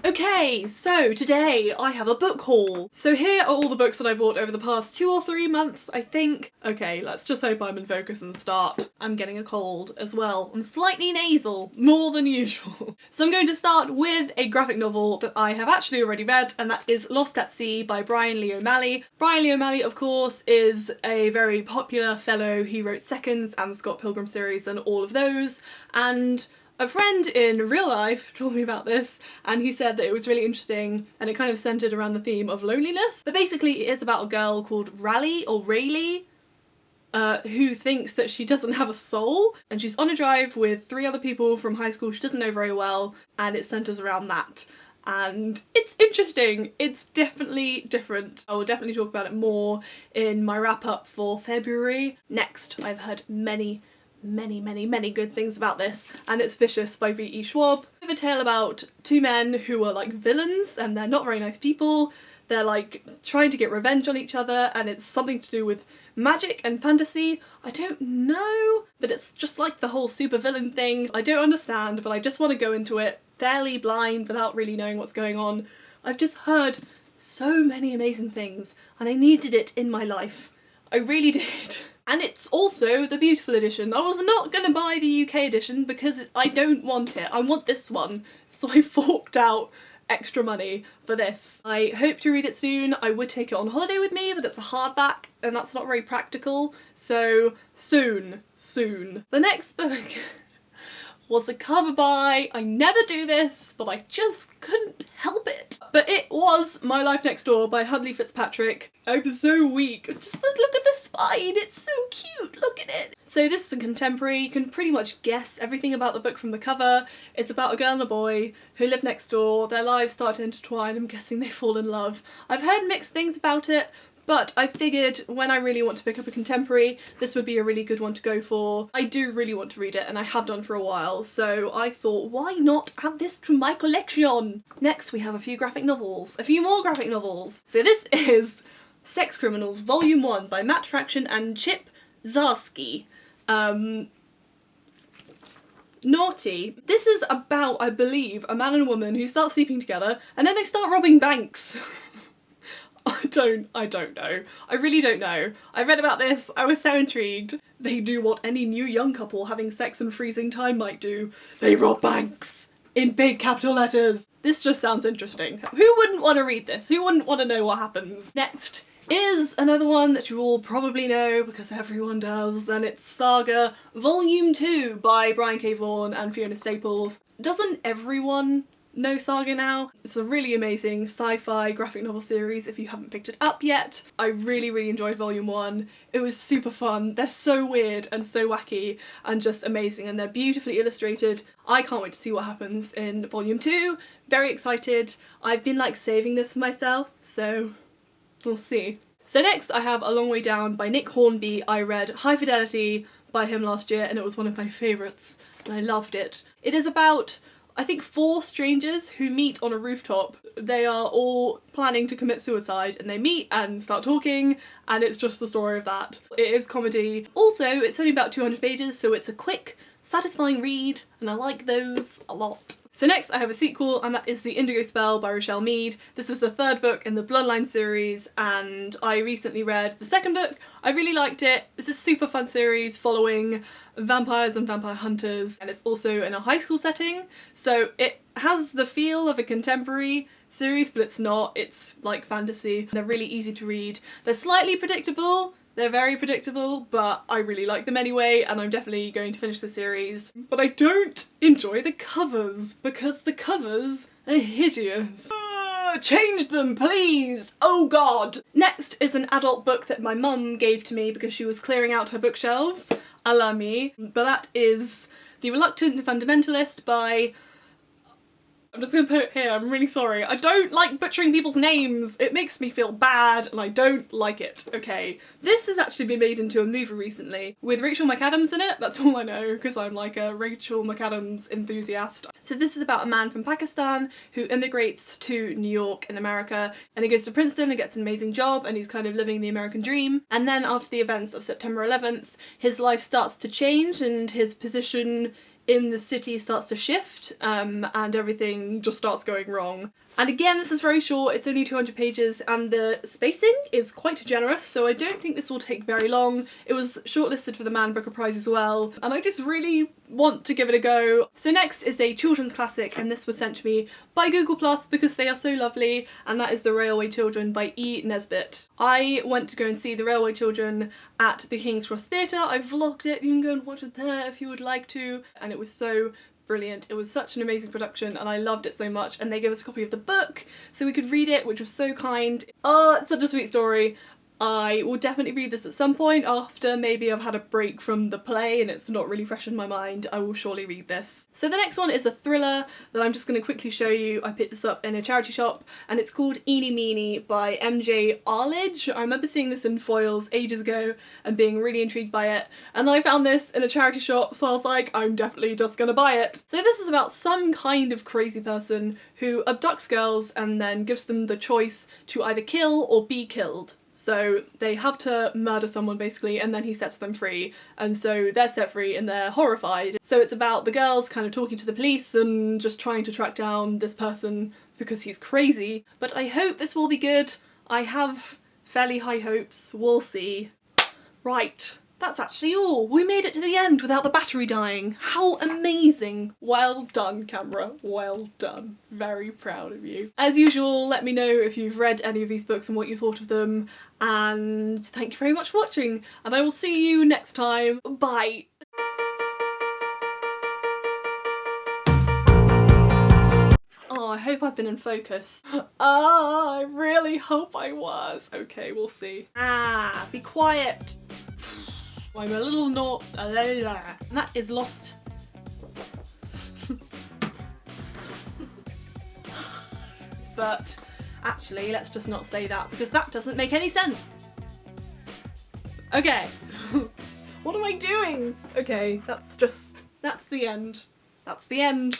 Okay, so today I have a book haul. So here are all the books that I bought over the past 2 or 3 months, I think. Okay, let's just hope I'm in focus and start. I'm getting a cold as well. I'm slightly nasal, more than usual. So I'm going to start with a graphic novel that I have actually already read, and that is Lost at Sea by Brian Lee O'Malley. Brian Lee O'Malley, of course, is a very popular fellow. He wrote Seconds and the Scott Pilgrim series and all of those, and a friend in real life told me about this, and he said that it was really interesting and it kind of centred around the theme of loneliness. But basically it is about a girl called Rayleigh, who thinks that she doesn't have a soul, and she's on a drive with 3 other people from high school she doesn't know very well, and it centres around that. And it's interesting. It's definitely different. I will definitely talk about it more in my wrap up for February. Next, I've heard many good things about this, and it's Vicious by V.E. Schwab. I have a tale about 2 men who are like villains, and they're not very nice people. They're like trying to get revenge on each other, and it's something to do with magic and fantasy. I don't know, but it's just like the whole super villain thing. I don't understand, but I just want to go into it fairly blind without really knowing what's going on. I've just heard so many amazing things, and I needed it in my life. I really did. And it's also the beautiful edition. I was not going to buy the UK edition because I don't want it. I want this one. So I forked out extra money for this. I hope to read it soon. I would take it on holiday with me, but it's a hardback and that's not very practical. So soon. The next book was a cover buy. I never do this, but I just couldn't help it. But it was My Life Next Door by Huntley Fitzpatrick. I'm so weak. Just look at the spine. It's so cute. Look at it. So this is a contemporary. You can pretty much guess everything about the book from the cover. It's about a girl and a boy who live next door. Their lives start to intertwine. I'm guessing they fall in love. I've heard mixed things about it, but I figured when I really want to pick up a contemporary, this would be a really good one to go for. I do really want to read it, and I have done for a while, so I thought, why not add this to my collection? Next we have a few graphic novels. A few more graphic novels. So this is Sex Criminals Volume 1 by Matt Fraction and Chip Zdarsky. Naughty. This is about, I believe, a man and a woman who start sleeping together, and then they start robbing banks. I don't know. I really don't know. I read about this, I was so intrigued. They do what any new young couple having sex and freezing time might do. They rob banks! In big capital letters! This just sounds interesting. Who wouldn't want to read this? Who wouldn't want to know what happens? Next is another one that you all probably know because everyone does, and it's Saga Volume 2 by Brian K. Vaughan and Fiona Staples. Doesn't everyone know Saga now? It's a really amazing sci-fi graphic novel series if you haven't picked it up yet. I really enjoyed Volume 1. It was super fun. They're so weird and so wacky and just amazing, and they're beautifully illustrated. I can't wait to see what happens in Volume 2. Very excited. I've been like saving this for myself, so we'll see. So next I have A Long Way Down by Nick Hornby. I read High Fidelity by him last year and it was one of my favourites and I loved it. It is about, I think, 4 strangers who meet on a rooftop. They are all planning to commit suicide and they meet and start talking, and it's just the story of that. It is comedy. Also, it's only about 200 pages, so it's a quick, satisfying read, and I like those a lot. So next I have a sequel, and that is The Indigo Spell by Rochelle Mead. This is the 3rd book in the Bloodline series, and I recently read the 2nd book. I really liked it. It's a super fun series following vampires and vampire hunters, and it's also in a high school setting, so it has the feel of a contemporary series, but it's not. It's like fantasy. They're really easy to read. They're slightly predictable. They're very predictable, but I really like them anyway, and I'm definitely going to finish the series. But I don't enjoy the covers, because the covers are hideous. Change them, please! Oh god! Next is an adult book that my mum gave to me because she was clearing out her bookshelves, a la me, but that is The Reluctant Fundamentalist by... I'm just gonna put it here, I'm really sorry. I don't like butchering people's names. It makes me feel bad and I don't like it, okay? This has actually been made into a movie recently with Rachel McAdams in it. That's all I know because I'm like a Rachel McAdams enthusiast. So this is about a man from Pakistan who immigrates to New York in America, and he goes to Princeton and gets an amazing job and he's kind of living the American dream. And then after the events of September 11th, his life starts to change and his position in the city starts to shift, and everything just starts going wrong. And again, this is very short, it's only 200 pages, and the spacing is quite generous, so I don't think this will take very long. It was shortlisted for the Man Booker Prize as well, and I just really want to give it a go. So next is a children's classic, and this was sent to me by Google Plus because they are so lovely, and that is The Railway Children by E. Nesbit. I went to go and see The Railway Children at the King's Cross Theatre. I vlogged it, you can go and watch it there if you would like to, and it was so brilliant. It was such an amazing production and I loved it so much, and they gave us a copy of the book so we could read it, which was so kind. Oh, it's such a sweet story. I will definitely read this at some point after maybe I've had a break from the play and it's not really fresh in my mind. I will surely read this. So the next one is a thriller that I'm just going to quickly show you. I picked this up in a charity shop and it's called Eeny Meeny by MJ Arledge. I remember seeing this in foils ages ago and being really intrigued by it, and then I found this in a charity shop, so I was like, I'm definitely just gonna buy it. So this is about some kind of crazy person who abducts girls and then gives them the choice to either kill or be killed. So they have to murder someone basically, and then he sets them free, and so they're set free and they're horrified. So it's about the girls kind of talking to the police and just trying to track down this person because he's crazy. But I hope this will be good. I have fairly high hopes. We'll see. Right. That's actually all. We made it to the end without the battery dying. How amazing. Well done, camera. Well done. Very proud of you. As usual, let me know if you've read any of these books and what you thought of them. And thank you very much for watching. And I will see you next time. Bye. Oh, I hope I've been in focus. Ah, I really hope I was. Okay, we'll see. Ah, be quiet. I'm a little not, and that is lost. But actually, let's just not say that because that doesn't make any sense. Okay. What am I doing? Okay, that's the end. That's the end.